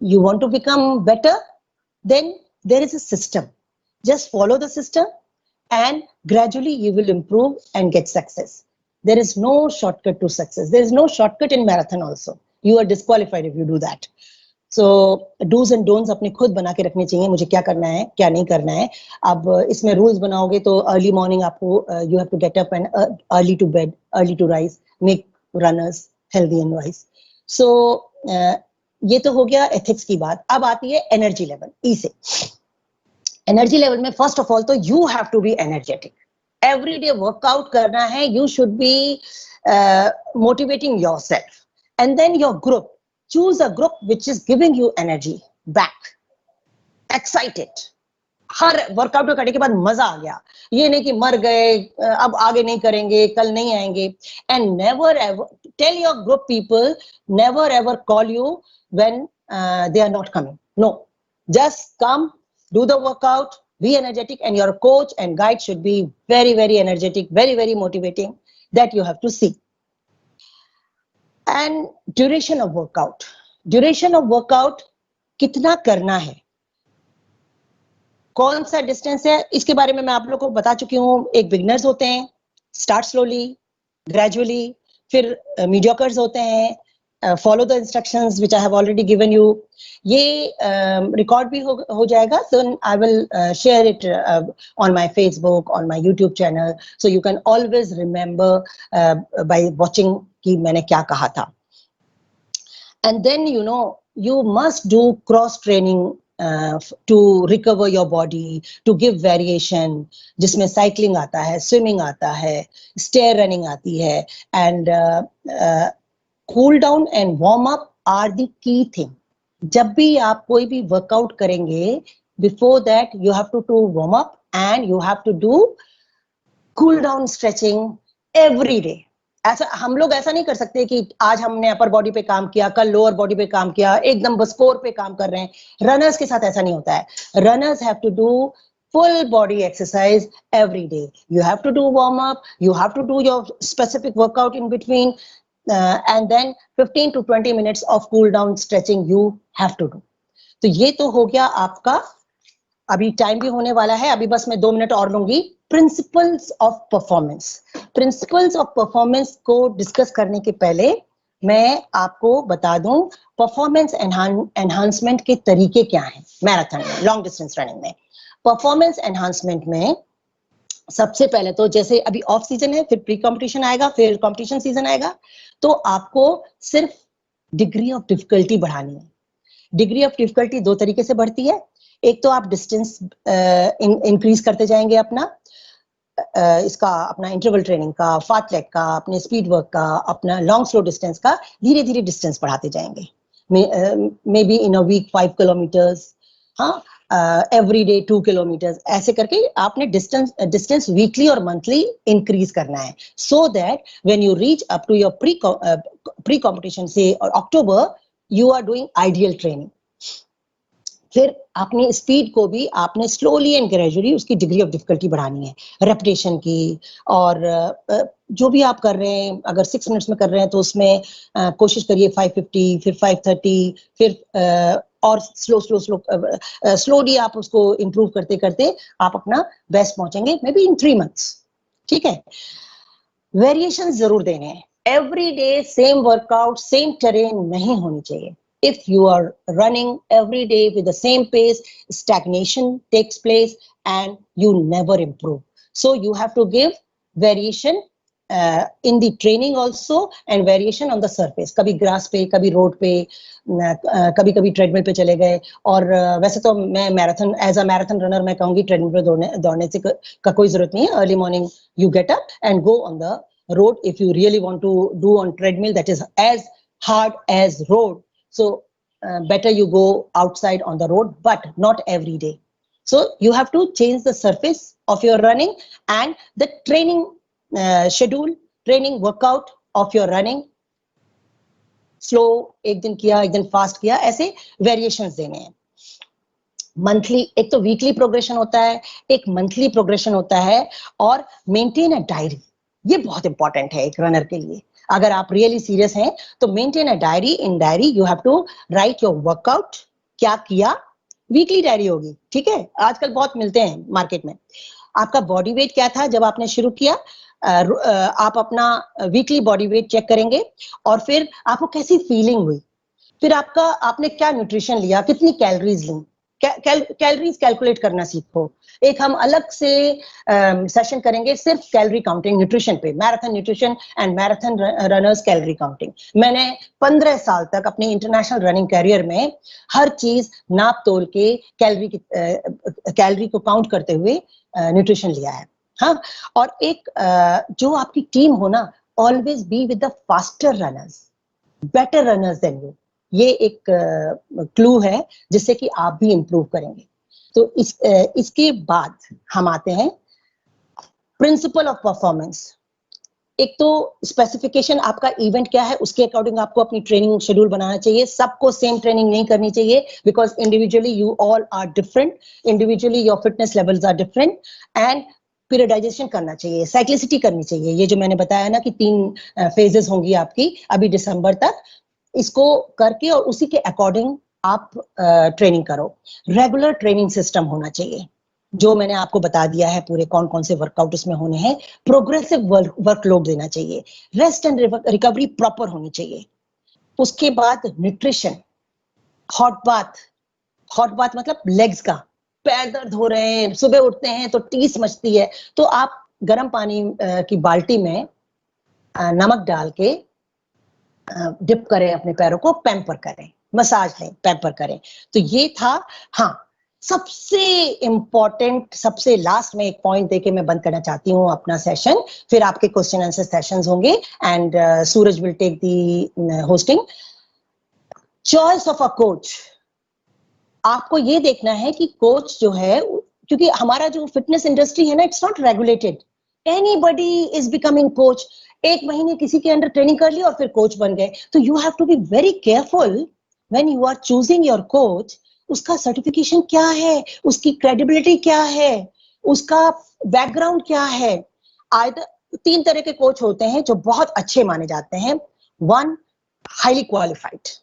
You want to become better? Then there is a system. Just follow the system and gradually you will improve and get success. There is no shortcut to success. There is no shortcut in marathon also. You are disqualified if you do that. So do's and don'ts अपने खुद बना के रखने चाहिए. मुझे क्या करना है, क्या नहीं करना है. अब इसमें rules बनाओगे तो early morning आपको you have to get up and early to bed, early to rise, make runners healthy and wise. So ये तो हो गया एथिक्स की बात. अब आती है एनर्जी लेवल. ई से एनर्जी लेवल में फर्स्ट ऑफ ऑल तो you have to be energetic. Everyday workout करना है. You should be motivating yourself and then your group. Choose a group which is giving you energy back. Excited. हर workout करने के बाद मजा आ गया. ये नहीं कि मर गए, अब आगे नहीं करेंगे, कल नहीं आएंगे. And never ever tell your group people, never ever call you when they are not coming. No, just come, do the workout, be energetic, and your coach and guide should be very, very energetic, very, very motivating. That you have to see. And duration of workout. Duration of workout कितना करना है, कौन सा distance है, इसके बारे में मैं आप लोगों को बता चुकी हूँ. एक बिगिनर्स होते हैं, स्टार्ट स्लोली, ग्रेजुअली. फिर मीडियोकर्स होते हैं, follow the instructions which I have already given you. ये record भी हो जाएगा. So I will share it on my Facebook, on my YouTube channel. So you can always remember by watching कि मैंने क्या कहा था. And then you must do cross training to recover your body, to give variation, जिसमें cycling आता है, swimming आता है, stair running आती है, and cool down and warm up are the key thing. जब भी आप कोई भी वर्कआउट करेंगे, before that you have to do warm up and you have to do cool down stretching every day. ऐसा हम लोग ऐसा नहीं कर सकते कि आज हमने अपर बॉडी पे काम किया, कल लोअर बॉडी पे काम किया, एकदम बस कोर पे काम कर रहे हैं. रनर्स के साथ ऐसा नहीं होता है. Runners have to do full body exercise every day. You have to do warm up, you have to do your specific workout in between. And then 15 to 20 minutes of cool down stretching you have to do. तो ये तो हो गया आपका. अभी time भी होने वाला है, अभी बस मैं 2 मिनट और लूंगी. Principles of performance. Principles of performance को डिस्कस करने के पहले मैं आपको बता दूं परफॉर्मेंस एनहांसमेंट के तरीके क्या हैं मैराथन में, लॉन्ग डिस्टेंस रनिंग में. परफॉर्मेंस एनहांसमेंट में सबसे पहले तो जैसे अभी ऑफ सीजन है, फिर प्री कंपटीशन आएगा, फिर कंपटीशन सीजन आएगा, तो आपको सिर्फ डिग्री ऑफ डिफिकल्टी बढ़ानी है. डिग्री ऑफ डिफिकल्टी 2 तरीके से बढ़ती है. एक तो आप डिस्टेंस इंक्रीज करते जाएंगे अपना, इसका अपना इंटरवल ट्रेनिंग का, फास्ट लेग का, अपने स्पीड वर्क का, अपना लॉन्ग स्लो डिस्टेंस का धीरे धीरे डिस्टेंस बढ़ाते जाएंगे. Maybe in a week 5 kilometres, हाँ, एवरी डे 2 किलोमीटर्स, ऐसे करके आपने डिस्टेंस वीकली और मंथली इंक्रीज करना है. So that when you reach up to your pre competition से और October, you are doing ideal training. फिर अपनी स्पीड को भी आपने स्लोली एंड ग्रेजुअली उसकी डिग्री ऑफ डिफिकल्टी बढ़ानी है, रेपिटेशन की. और जो भी आप कर रहे हैं, अगर 6 मिनट्स में कर रहे हैं तो उसमें कोशिश करिए 550, फिर 530, फिर और स्लोली आप उसको इंप्रूव करते करते आप अपना बेस्ट पहुंचेंगे, मे बी इन 3 मंथ्स. ठीक है. वेरिएशन जरूर देने हैं. Every day same workout, same terrain नहीं होनी चाहिए. If you are running every day with the same pace, stagnation takes place and you never improve. So you have to give variation in the training also and variation on the surface. कभी grass पे, कभी road पे, कभी कभी treadmill पे चले गए. और वैसे तो मैं marathon as a marathon runner मैं कहूँगी ट्रेडमिल पे दौड़ने से का कोई जरूरत नहीं है. Early morning you get up and go on the road if you really want to do on treadmill that is as hard as road. So better you go outside on the road, but not every day. So you have to change the surface of your running and the training schedule, training workout of your running. Slow एक दिन किया, एक दिन fast किया, ऐसे variations देने हैं. Monthly, एक तो वीकली प्रोग्रेशन होता है, एक मंथली प्रोग्रेशन होता है, और मेंटेन अ डायरी. ये बहुत इंपॉर्टेंट है एक रनर के लिए. अगर आप रियली सीरियस हैं तो maintain a diary. In diary you have to write your workout, क्या किया. वीकली डायरी होगी, ठीक है, आजकल बहुत मिलते हैं मार्केट में. आपका बॉडी वेट क्या था जब आपने शुरू किया, आप अपना वीकली बॉडी वेट चेक करेंगे, और फिर आपको कैसी फीलिंग हुई, फिर आपने क्या न्यूट्रिशन लिया, कितनी कैलोरीज ली, कैलोरीज कैलकुलेट करना सीखो. एक हम अलग से सेशन करेंगे सिर्फ कैलोरी काउंटिंग न्यूट्रिशन पे, marathon nutrition and marathon runners calorie counting. मैंने 15 साल तक अपने इंटरनेशनल रनिंग करियर में हर चीज नाप तोल के कैलोरी को काउंट करते हुए न्यूट्रिशन लिया है. हाँ, और एक जो आपकी टीम हो ना, always be with the faster runners, better runners than you. ये एक क्लू है जिससे कि आप भी इंप्रूव करेंगे. तो इसके बाद हम आते हैं प्रिंसिपल ऑफ परफॉर्मेंस. एक तो स्पेसिफिकेशन, आपका इवेंट क्या है उसके अकॉर्डिंग आपको अपनी ट्रेनिंग शेड्यूल बनाना चाहिए. सबको सेम ट्रेनिंग नहीं करनी चाहिए, because individually you all are different, individually your fitness levels are different. And periodization करना चाहिए, साइक्लिसिटी करनी चाहिए. ये जो मैंने बताया ना कि 3 फेजेस होंगी आपकी अभी दिसंबर तक, इसको करके और उसी के अकॉर्डिंग आप ट्रेनिंग करो. रेगुलर ट्रेनिंग सिस्टम होना चाहिए, जो मैंने आपको बता दिया है पूरे कौन कौन से वर्कआउट उसमें होने हैं. प्रोग्रेसिव वर्कलोड देना चाहिए. रेस्ट एंड रिकवरी प्रॉपर होनी चाहिए. उसके बाद न्यूट्रिशन. हॉट बाथ मतलब लेग्स का, पैर दर्द हो रहे हैं, सुबह उठते हैं तो टीस मचती है, तो आप गर्म पानी की बाल्टी में नमक डाल के डिप करें अपने पैरों को, पैम्पर करें, मसाज लें, पैम्पर करें. तो ये था. हाँ, सबसे इंपॉर्टेंट, सबसे लास्ट में एक पॉइंट देके मैं बंद करना चाहती हूँ अपना सेशन. फिर आपके क्वेश्चन आंसर सेशंस होंगे and Suraj will take the hosting. Choice of a coach. आपको ये देखना है कि कोच जो है, क्योंकि हमारा जो फिटनेस इंडस्ट्री है ना, it's not regulated. Anybody is becoming coach. एक महीने किसी के अंडर ट्रेनिंग कर ली और फिर कोच बन गए. तो you have to be very careful when you are choosing your coach. उसका सर्टिफिकेशन क्या है, उसकी क्रेडिबिलिटी क्या है, उसका बैकग्राउंड क्या है. 3 तरह के कोच होते हैं जो बहुत अच्छे माने जाते हैं. 1, highly qualified.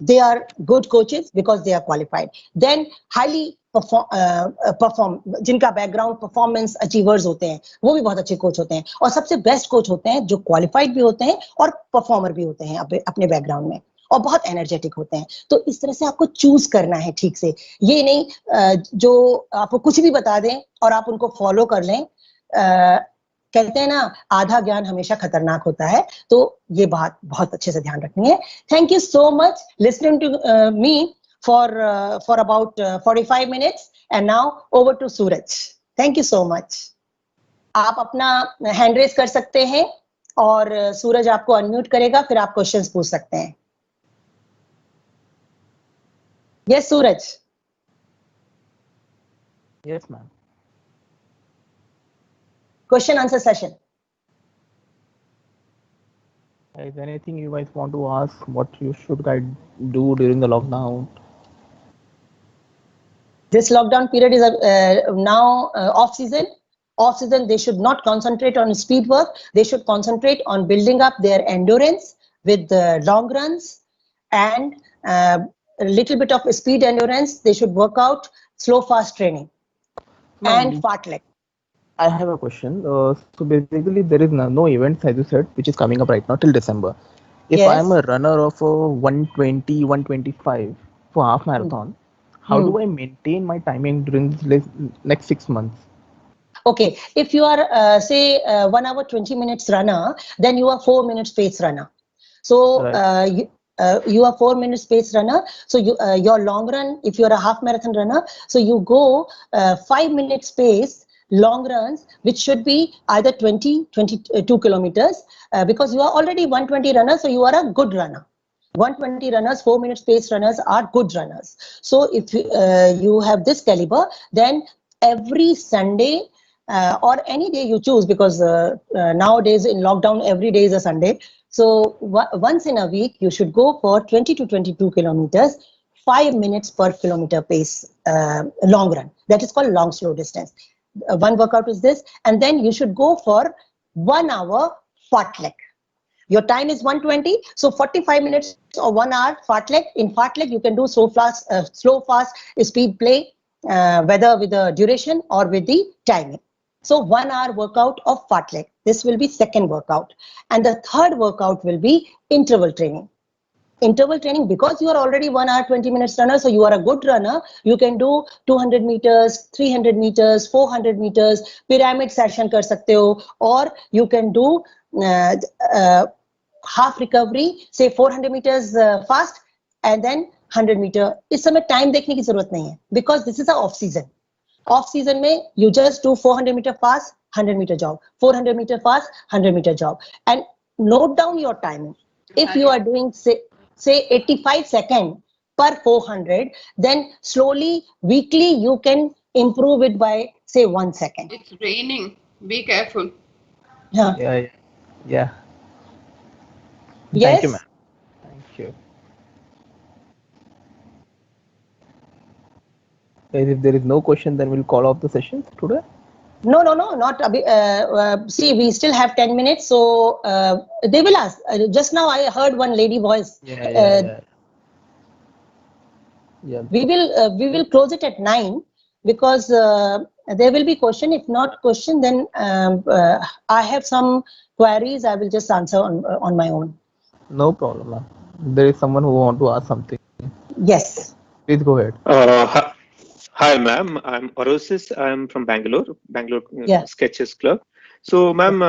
They are good coaches because they are qualified. Then highly perform, जिनका बैकग्राउंड परफॉर्मेंस अचीवर्स होते हैं, वो भी बहुत अच्छे कोच होते हैं. और सबसे बेस्ट कोच होते हैं जो क्वालिफाइड भी होते हैं और परफॉर्मर भी होते हैं अपने बैकग्राउंड में, और बहुत एनर्जेटिक होते हैं. तो इस तरह से आपको चूज करना है ठीक से. ये नहीं जो आपको कुछ भी बता दें और आप उनको फॉलो कर लें. कहते हैं ना, आधा ज्ञान हमेशा खतरनाक होता है. तो ये बात बहुत अच्छे से ध्यान रखनी है. Thank you so much listening to me for about 45 minutes. And now over to Suraj. Thank you so much. आप अपना हैंड रेज कर सकते हैं और सूरज आपको अनम्यूट करेगा, फिर आप क्वेश्चंस पूछ सकते हैं. Yes Suraj. Yes, ma'am. Question answer session. Is there anything you guys want to ask? What you should guys do during the lockdown? This lockdown period is now off season. Off season, they should not concentrate on speed work. They should concentrate on building up their endurance with long runs and a little bit of speed endurance. They should work out slow fast training and fartlek. I have a question. So basically, there is no events, as you said, which is coming up right now till December. If Yes. I am a runner of 120, 125 for half marathon, how do I maintain my timing during this next 6 months? Okay, if you are say 1 hour 20 minutes runner, then you are 4 minutes pace runner. So Right. you are 4 minutes pace runner. So your long run, if you are a half marathon runner, so you go 5 minutes pace long runs, which should be either 22 kilometers, because you are already 120 runners, so you are a good runner. 120 runners, 4 minutes pace runners are good runners. So if you have this caliber, then every Sunday or any day you choose, because nowadays in lockdown every day is a Sunday. So once in a week you should go for 20 to 22 kilometers, 5 minutes per kilometer pace, long run. That is called long slow distance. One workout is this, and then you should go for 1 hour fartlek. Your time is 120, so 45 minutes or 1 hour fartlek. In fartlek, you can do slow fast speed play, whether with the duration or with the timing. So 1 hour workout of fartlek. This will be second workout. And the third workout will be interval training. Interval training, because you are already 1 hour 20 minutes runner, so you are a good runner. You can do 200 meters, 300 meters, 400 meters, pyramid session kar sakte ho, or you can do half recovery, say 400 meters fast and then 100 meter. इस समय time देखने की जरूरत नहीं है, because this is a off season. Off season में you just do 400 meter fast, 100 meter jog, 400 meter fast, 100 meter jog, and note down your timing. If you are doing say 85 seconds per 400, then slowly weekly you can improve it by say 1 second. It's raining. Be careful. Yeah. Yes. Thank you, ma'am. Thank you. Guys, if there is no question, then we'll call off the session today. No, not. See, we still have 10 minutes, so they will ask. Just now I heard one lady voice. Yeah. We will close it at 9, because there will be question. If not question, then I have some queries. I will just answer on my own. No problem, ma'am. There is someone who want to ask something. Yes. Please go ahead. Hi, ma'am. I'm Orosis. I'm from Bangalore Yeah. Sketches Club. So, ma'am,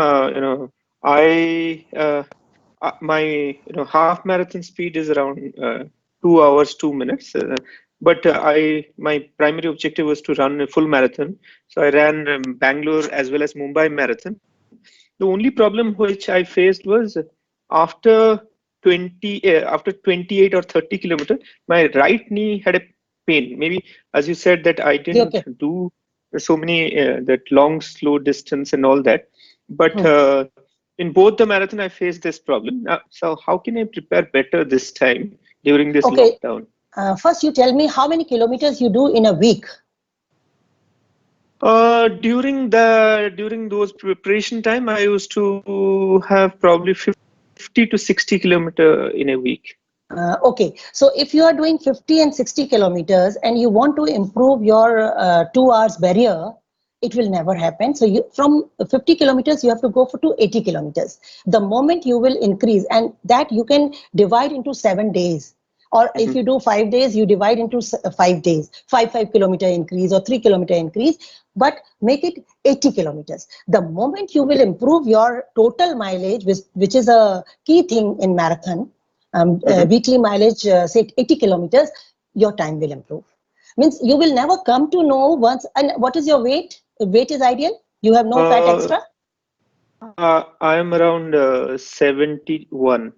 my half marathon speed is around 2 hours 2 minutes. But my primary objective was to run a full marathon. So I ran Bangalore as well as Mumbai marathon. The only problem which I faced was after 28 or 30 kilometers, my right knee had a pain. Maybe, as you said, that I didn't do so many that long slow distance and all that. But in both the marathon, I faced this problem. So how can I prepare better this time during this lockdown? First, you tell me how many kilometers you do in a week. During those preparation time, I used to have probably 50 to 60 kilometer in a week. Okay, so if you are doing 50 and 60 kilometers and you want to improve your 2 hours barrier, it will never happen. So from 50 kilometers, you have to go to 80 kilometers. The moment you will increase, and that you can divide into 7 days. Or if you do 5 days, you divide into 5 days, 5 kilometer increase or 3 kilometer increase, but make it 80 kilometers. The moment you will improve your total mileage, which is a key thing in marathon, weekly mileage, say 80 kilometers, your time will improve. Means you will never come to know once. And what is your weight? Weight is ideal? You have no fat extra? I am around 71.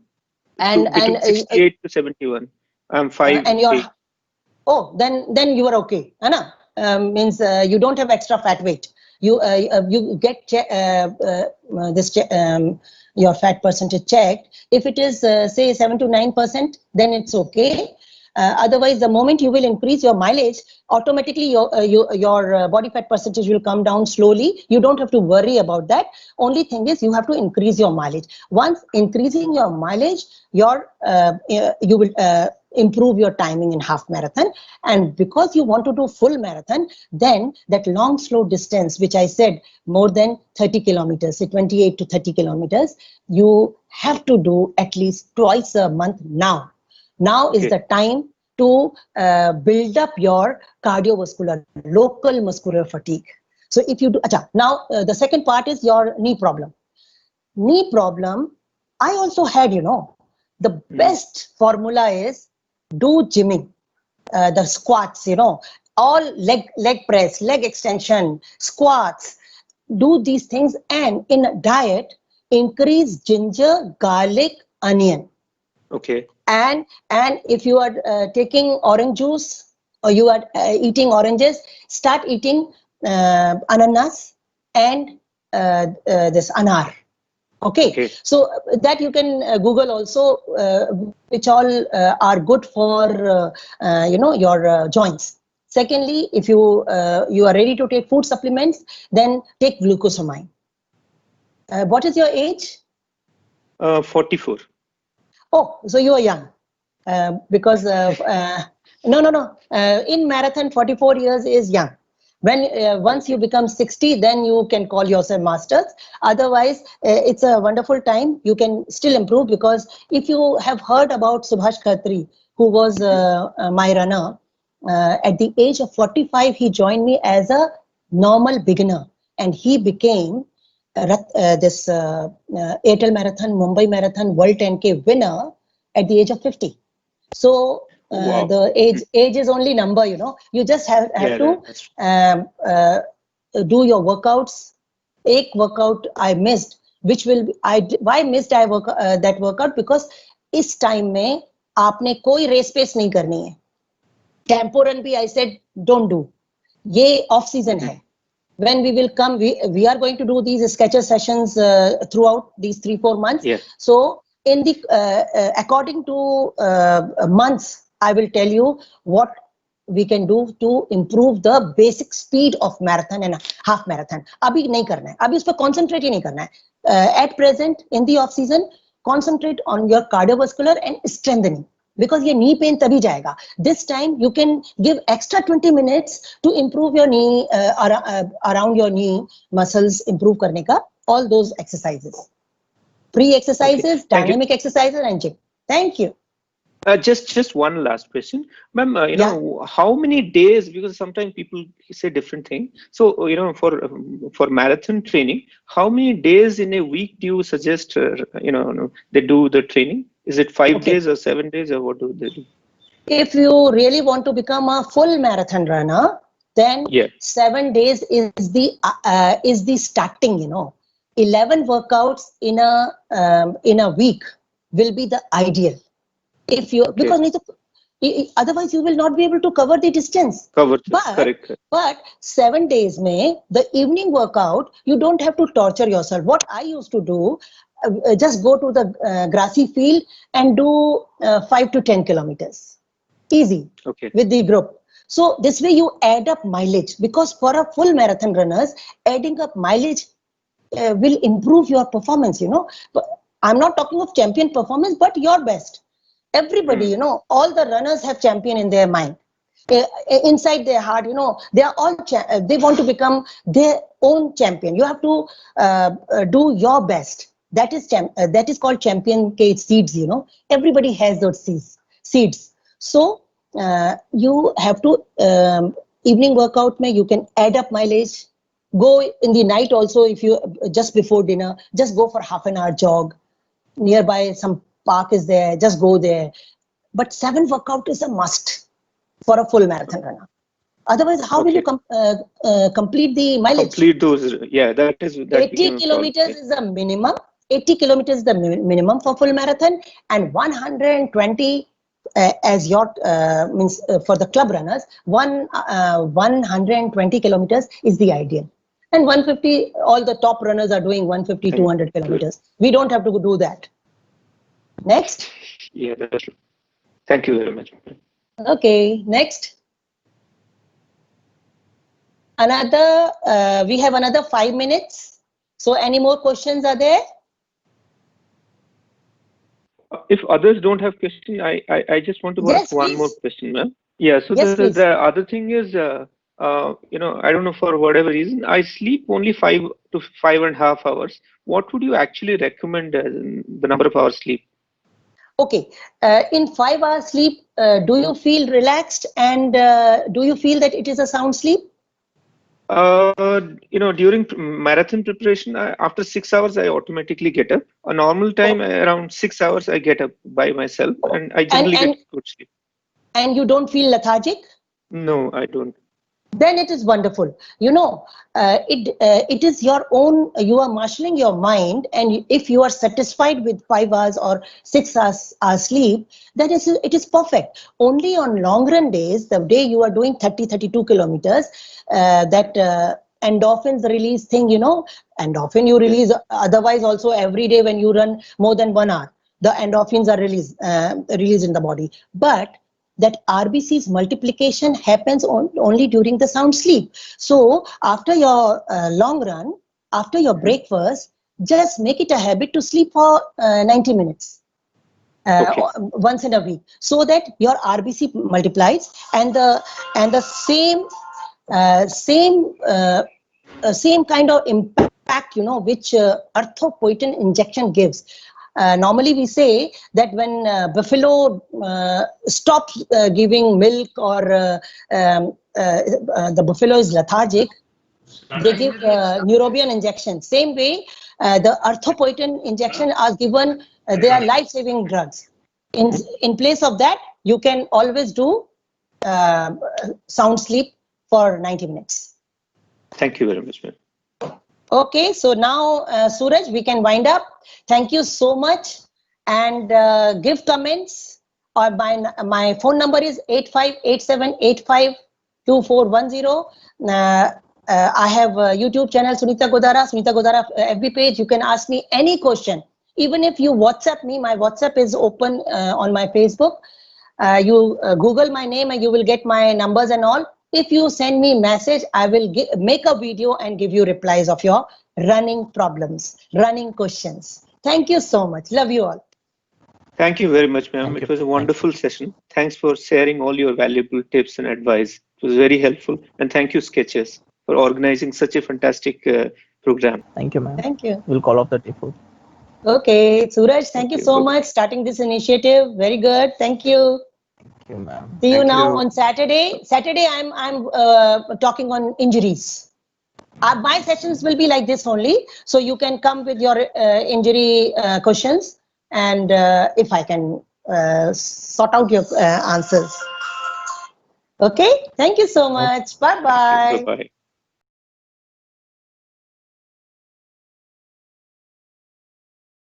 Between 68 to 71. I'm 5. And you're, then you are okay. Means you don't have extra fat weight. You get your fat percentage checked. If it is say 7 to 9%, then it's okay. Otherwise, the moment you will increase your mileage, automatically your body fat percentage will come down slowly. You don't have to worry about that. Only thing is you have to increase your mileage. Once increasing your mileage, you will improve your timing in half marathon. And because you want to do full marathon, then that long slow distance, which I said more than 30 kilometers, say 28 to 30 kilometers, you have to do at least twice a month now. Now is the time to build up your cardiovascular, local muscular fatigue. So if you do, now the second part is your knee problem. Knee problem, I also had, the best formula is do gymming, the squats, all leg press, leg extension, squats, do these things. And in a diet, increase ginger, garlic, onion. Okay. And if you are taking orange juice or you are eating oranges, start eating ananas, and this anar. Okay. So that you can Google also, which all are good for your joints. Secondly, if you are ready to take food supplements, then take glucosamine. What is your age? 44. Oh, so you are young. Because no. In marathon, 44 years is young. When once you become 60, then you can call yourself masters. Otherwise, it's a wonderful time. You can still improve, because if you have heard about Subhash Khatri, who was my runner, at the age of 45, he joined me as a normal beginner, and he became this Airtel Marathon, Mumbai Marathon, World 10K winner at the age of 50. So Wow. the age is only number, you just have to do your workouts. Ek workout I missed, which will be, why missed I that workout? Because इस time में आपने कोई race pace नहीं करनी है. Tempo run भी I said don't do. ये off season है. When we will come, we are going to do these Skechers sessions throughout these 3-4 months. Yeah. So in the according to months, I will tell you what we can do to improve the basic speed of marathon and half marathon. अभी नहीं करना है, अभी उस पर concentrate ही नहीं करना है. At present, in the off season, concentrate on your cardiovascular and strengthening, because ये knee pain तभी जाएगा. This time you can give extra 20 minutes to improve your knee around your knee muscles, improve करने का, all those exercises. Pre-exercises, dynamic exercises, and gym. Thank you. Just one last question, ma'am. How many days? Because sometimes people say different things. So for marathon training, how many days in a week do you suggest? They do the training. Is it 5 days or 7 days, or what do they do? If you really want to become a full marathon runner, then 7 days is the starting. 11 workouts in a week will be the ideal. If you because otherwise you will not be able to cover the distance. Correct. But 7 days में the evening workout, you don't have to torture yourself. What I used to do, just go to the grassy field and do 5 to 10 kilometers, easy, with the group. So this way you add up mileage, because for a full marathon runners, adding up mileage will improve your performance. But I'm not talking of champion performance, but your best. Everybody, all the runners have champion in their mind. Inside their heart, they are all they want to become their own champion. You have to do your best. That is called champion cage seeds. Everybody has those seeds. So you have to evening workout mein you can add up mileage. Go in the night also, if you just before dinner, just go for half an hour jog. Nearby some park is there, just go there. But 7 workout is a must for a full marathon runner. Otherwise, how will you complete the mileage? Complete those, that 80 kilometers is the minimum. 80 kilometers is the minimum for full marathon, and 120 as your means for the club runners. 120 kilometers is the ideal. And 150, all the top runners are doing 150, 200 kilometers. We don't have to do that. Next. Yeah, that's true. Thank you very much. Okay, next. We have another 5 minutes. So any more questions are there? If others don't have questions, I just want to ask one more question, ma'am. Yeah, so the other thing is, I don't know, for whatever reason, I sleep only 5 to 5.5 hours. What would you actually recommend as the number of hours sleep? Okay, in 5 hours sleep, do you feel relaxed, and do you feel that it is a sound sleep? During marathon preparation, after 6 hours, I automatically get up. A normal time, around 6 hours, I get up by myself, and I generally get good sleep. And you don't feel lethargic? No, I don't. Then it is wonderful. It is your own, you are marshalling your mind, and if you are satisfied with 5 hours or 6 hours sleep, then it is perfect. Only on long run days, the day you are doing 30-32 kilometers, that endorphins release thing, endorphin you release otherwise also every day when you run more than 1 hour. The endorphins are released in the body. But that RBC's multiplication happens only during the sound sleep. So after your long run, after your breakfast, just make it a habit to sleep for 90 minutes. Okay. Once in a week, so that your RBC multiplies, and the same kind of impact, which erythropoietin injection gives. Normally we say that when buffalo stops giving milk, or the buffalo is lethargic, they give neurobion injection. Same way, the erythropoietin injection are given. They are life-saving drugs. In place of that, you can always do sound sleep for 90 minutes. Thank you very much, ma'am. Okay, so now Suraj, we can wind up. Thank you so much, and give comments. Or my phone number is 8587852410. I have a YouTube channel, Sunita Godara FB page. You can ask me any question. Even if you WhatsApp me, my WhatsApp is open on my Facebook. You Google my name and you will get my numbers and all. If you send me message, I will make a video and give you replies of your running problems, running questions. Thank you so much. Love you all. Thank you very much, ma'am. Thank It you. was a wonderful session. Thanks for sharing all your valuable tips and advice. It was very helpful. And thank you, Sketches, for organizing such a fantastic program. Thank you, ma'am. Thank you. We'll call off the table. Okay, Suraj, thank you you. so Bye-bye. much. Starting this initiative, very good. Thank you. Thank you, ma'am. See you Thank now you. on Saturday. Saturday, I'm talking on injuries. My sessions will be like this only, so you can come with your injury questions, and if I can sort out your answers. Okay, thank you so much. Bye bye. Bye-bye.